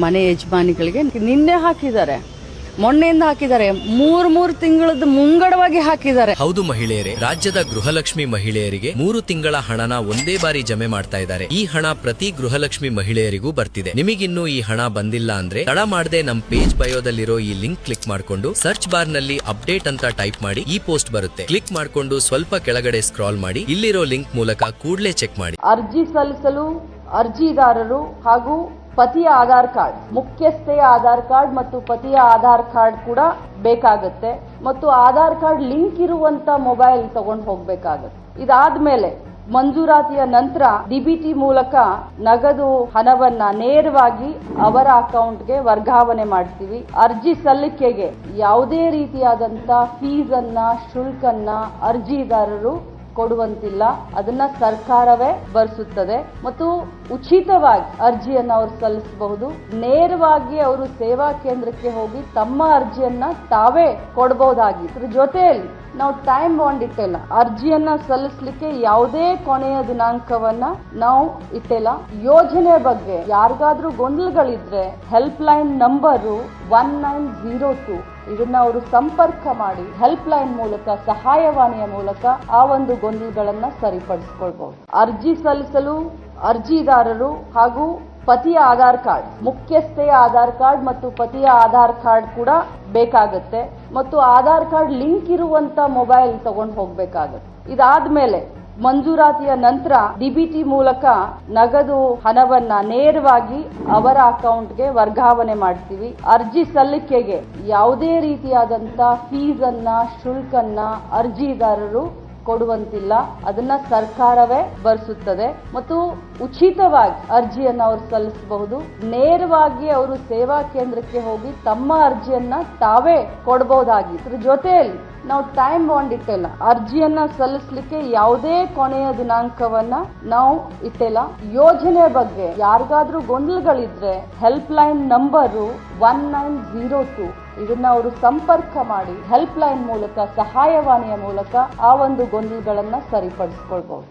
ಮನೆ ಯಜಮಾನಿಗಳಿಗೆ ನಿನ್ನೆ ಹಾಕಿದ್ದಾರೆ, ಮೊನ್ನೆಯಿಂದ ಹಾಕಿದ್ದಾರೆ, ಮೂರು ತಿಂಗಳದ ಮುಂಗಡವಾಗಿ ಹಾಕಿದ್ದಾರೆ. ಹೌದು ಮಹಿಳೆಯರೇ, ರಾಜ್ಯದ ಗೃಹಲಕ್ಷ್ಮಿ ಮಹಿಳೆಯರಿಗೆ 3 ತಿಂಗಳ ಹಣನ ಒಂದೇ ಬಾರಿ ಜಮೆ ಮಾಡ್ತಾ ಇದ್ದಾರೆ. ಈ ಹಣ ಪ್ರತಿ ಗೃಹಲಕ್ಷ್ಮಿ ಮಹಿಳೆಯರಿಗೂ ಬರ್ತಿದೆ. ನಿಮಗಿನ್ನೂ ಈ ಹಣ ಬಂದಿಲ್ಲ ಅಂದ್ರೆ ತಡ ಮಾಡದೆ ನಮ್ ಪೇಜ್ ಬಯೋದಲ್ಲಿರೋ ಈ ಲಿಂಕ್ ಕ್ಲಿಕ್ ಮಾಡ್ಕೊಂಡು ಸರ್ಚ್ ಬಾರ್ ನಲ್ಲಿ ಅಪ್ಡೇಟ್ ಅಂತ ಟೈಪ್ ಮಾಡಿ ಈ ಪೋಸ್ಟ್ ಬರುತ್ತೆ. ಕ್ಲಿಕ್ ಮಾಡ್ಕೊಂಡು ಸ್ವಲ್ಪ ಕೆಳಗಡೆ ಸ್ಕ್ರಾಲ್ ಮಾಡಿ, ಇಲ್ಲಿರೋ ಲಿಂಕ್ ಮೂಲಕ ಕೂಡಲೇ ಚೆಕ್ ಮಾಡಿ. ಅರ್ಜಿ ಸಲ್ಲಿಸಲು ಅರ್ಜಿದಾರರು ಹಾಗೂ ಪತಿಯ ಆಧಾರ್ ಕಾರ್ಡ್, ಮುಖ್ಯಸ್ಥೆಯ ಆಧಾರ್ ಕಾರ್ಡ್ ಮತ್ತು ಪತಿಯ ಆಧಾರ್ ಕಾರ್ಡ್ ಕೂಡ ಬೇಕಾಗುತ್ತೆ ಮತ್ತು ಆಧಾರ್ ಕಾರ್ಡ್ ಲಿಂಕ್ ಇರುವಂತ ಮೊಬೈಲ್ ತಗೊಂಡು ಹೋಗ್ಬೇಕಾಗತ್ತೆ. ಇದಾದ್ಮೇಲೆ ಮಂಜೂರಾತಿಯ ನಂತರ ಡಿಬಿಟಿ ಮೂಲಕ ನಗದು ಹಣವನ್ನ ನೇರವಾಗಿ ಅವರ ಅಕೌಂಟ್ಗೆ ವರ್ಗಾವಣೆ ಮಾಡ್ತೀವಿ. ಅರ್ಜಿ ಸಲ್ಲಿಕೆಗೆ ಯಾವುದೇ ರೀತಿಯಾದಂತ ಫೀಸ್ ಅನ್ನ, ಶುಲ್ಕನ್ನ ಅರ್ಜಿದಾರರು ಕೊಡುವಂತಿಲ್ಲ. ಅದನ್ನ ಸರ್ಕಾರವೇ ಭರಿಸುತ್ತದೆ ಮತ್ತು ಉಚಿತವಾಗಿ ಅರ್ಜಿಯನ್ನು ಅವರು ಸಲ್ಲಿಸಬಹುದು. ನೇರವಾಗಿ ಅವರು ಸೇವಾ ಕೇಂದ್ರಕ್ಕೆ ಹೋಗಿ ತಮ್ಮ ಅರ್ಜಿಯನ್ನ ತಾವೇ ಕೊಡಬಹುದಾಗಿತ್ತು. ಇದ್ರ ಜೊತೆಯಲ್ಲಿ ನಾವು ಟೈಮ್ ಬಾಂಡ್ ಇಟ್ಟಿಲ್ಲ. ಅರ್ಜಿಯನ್ನ ಸಲ್ಲಿಸಲಿಕ್ಕೆ ಯಾವುದೇ ಕೊನೆಯ ದಿನಾಂಕವನ್ನ ನಾವು ಇಟ್ಟಿಲ್ಲ. ಯೋಜನೆ ಬಗ್ಗೆ ಯಾರಿಗಾದ್ರೂ ಗೊಂದಲಗಳಿದ್ರೆ ಹೆಲ್ಪ್ ಲೈನ್ ನಂಬರು 1902 ಇದನ್ನ ಅವರು ಸಂಪರ್ಕ ಮಾಡಿ ಹೆಲ್ಪ್ ಲೈನ್ ಮೂಲಕ, ಸಹಾಯವಾಣಿಯ ಮೂಲಕ ಆ ಒಂದು ಗೊಂದಲಗಳನ್ನ ಸರಿಪಡಿಸಿಕೊಳ್ಬಹುದು. ಅರ್ಜಿ ಸಲ್ಲಿಸಲು ಅರ್ಜಿದಾರರು ಹಾಗೂ ಪತಿಯ ಆಧಾರ್ ಕಾರ್ಡ್, ಮುಖ್ಯಸ್ಥೆಯ ಆಧಾರ್ ಕಾರ್ಡ್ ಮತ್ತು ಪತಿಯ ಆಧಾರ್ ಕಾರ್ಡ್ ಕೂಡ ಬೇಕಾಗುತ್ತೆ ಮತ್ತು ಆಧಾರ್ ಕಾರ್ಡ್ ಲಿಂಕ್ ಇರುವಂತ ಮೊಬೈಲ್ ತಗೊಂಡು ಹೋಗ್ಬೇಕಾಗತ್ತೆ. ಇದಾದ್ಮೇಲೆ ಮಂಜೂರಾತಿಯ ನಂತರ ಡಿಬಿಟಿ ಮೂಲಕ ನಗದು ಹಣವನ್ನ ನೇರವಾಗಿ ಅವರ ಅಕೌಂಟ್ಗೆ ವರ್ಗಾವಣೆ ಮಾಡ್ತೀವಿ. ಅರ್ಜಿ ಸಲ್ಲಿಕೆಗೆ ಯಾವುದೇ ರೀತಿಯಾದಂತ ಫೀಸ್ ಅನ್ನ, ಶುಲ್ಕನ್ನ ಅರ್ಜಿದಾರರು ಕೊಡುವಂತಿಲ್ಲ. ಅದನ್ನ ಸರ್ಕಾರವೇ ಭರಿಸುತ್ತದೆ ಮತ್ತು ಉಚಿತವಾಗಿ ಅರ್ಜಿಯನ್ನು ಅವರು ಸಲ್ಲಿಸಬಹುದು. ನೇರವಾಗಿ ಅವರು ಸೇವಾ ಕೇಂದ್ರಕ್ಕೆ ಹೋಗಿ ತಮ್ಮ ಅರ್ಜಿಯನ್ನ ತಾವೇ ಕೊಡಬಹುದಾಗಿತ್ತು. ಇದ್ರ ಜೊತೆಯಲ್ಲಿ ನಾವು ಟೈಮ್ ಬಾಂಡ್ ಇಟ್ಟಿಲ್ಲ. ಅರ್ಜಿಯನ್ನ ಸಲ್ಲಿಸಲಿಕ್ಕೆ ಯಾವುದೇ ಕೊನೆಯ ದಿನಾಂಕವನ್ನ ನಾವು ಇಟ್ಟಿಲ್ಲ. ಯೋಜನೆ ಬಗ್ಗೆ ಯಾರಿಗಾದ್ರೂ ಗೊಂದಲಗಳಿದ್ರೆ ಹೆಲ್ಪ್ ಲೈನ್ ನಂಬರು 1902 ಇದನ್ನ ಅವರು ಸಂಪರ್ಕ ಮಾಡಿ ಹೆಲ್ಪ್ ಲೈನ್ ಮೂಲಕ, ಸಹಾಯವಾಣಿಯ ಮೂಲಕ ಆ ಒಂದು ಗೊಂದಲಗಳನ್ನ ಸರಿಪಡಿಸಿಕೊಳ್ಬಹುದು.